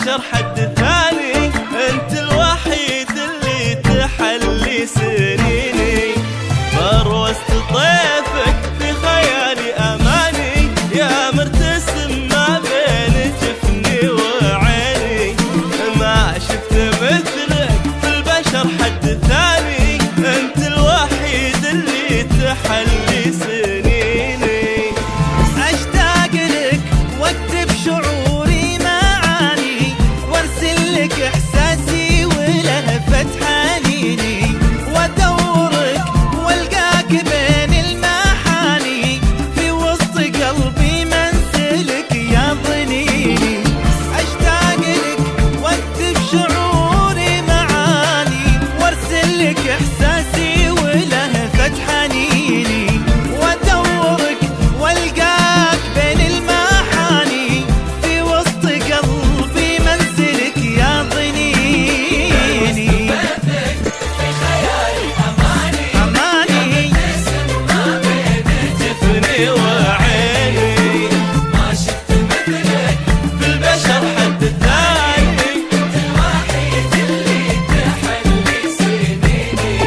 البشر حد ثاني، انت الوحيد اللي تحلي سنيني. بروست طيفك في خيالي اماني، يا مرتسم ما بين جفني وعيني. ما شفت مثلك في البشر حد ثاني، انت الوحيد اللي تحلي سنيني. اشتاق لك واكتب شعوري معاني، وارسل لك احساسي ولهفة حنيني، وادورك والقاك بين المحاني، في وسط قلبي منزلك يا ضنيني. اشتاق لك واكتب شعوري معاني، وارسل لك احساسي ولهفة حنيني، وادورك والقاك بين المحاني، في وسط قلبي منزلك يا ضنيني. في خيالي اماني، اماني ما بين جفني وعيني. ما شفت مثلك في البشر حد ثاني، انت الوحيد اللي تحلي سنيني.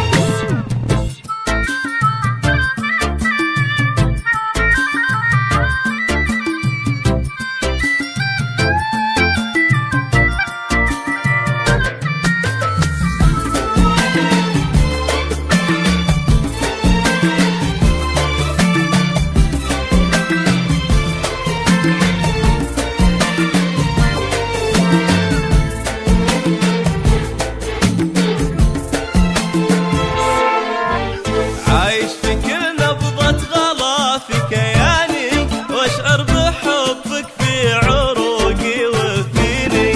عايش في كل نبضة غلا في كياني، واشعر بحبك في عروقي وفيني.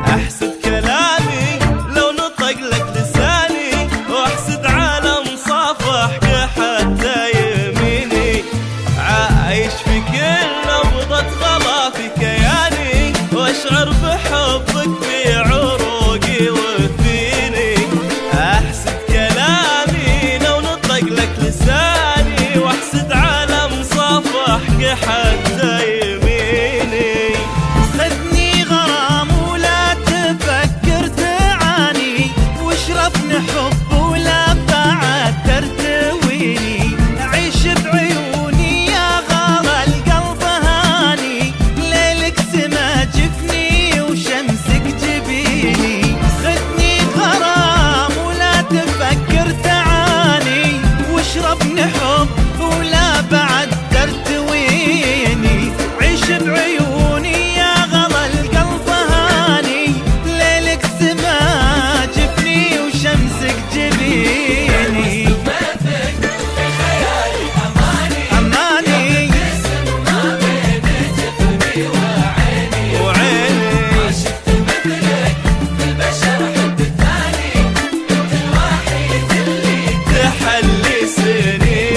احسد كلامي لو نطق لك لساني، واحسد عالم صافحك حتى يميني. عايش في كل نبضة غلا في كياني، واشعر بحبك في عروقي وفيني. احسد كلامي لو نطق لك لساني، واحسد عالم صافحك حتى يميني. خذني غرام ولا تفكر تعاني، واشرفني حب ولا بعد ترتويني. عيش بعيوني يا غلا القلب هاني، ليلك سما جفني وشمسك جبيني. خذني غرام ولا تفكر تعاني، واشرفني حب ولا بعد ترتويني. عيش بعيوني يا غلا القلب هاني، ليلك سما جفني وشمسك جبيني. في خيالي اماني، اماني ما بين جفني وعيني. ما شفت مثلك في البشر حد ثاني، انت الوحيد اللي تحلي سنيني.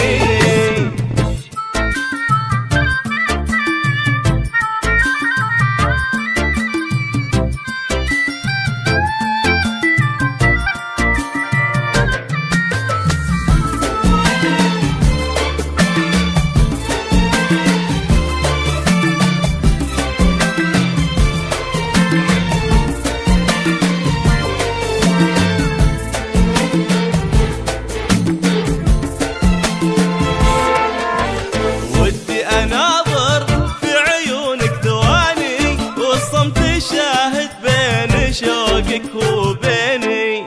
ودي اناظر في عيونك ثواني، والصمت شاهد بين شوقك وبيني.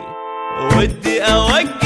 ودي اوقف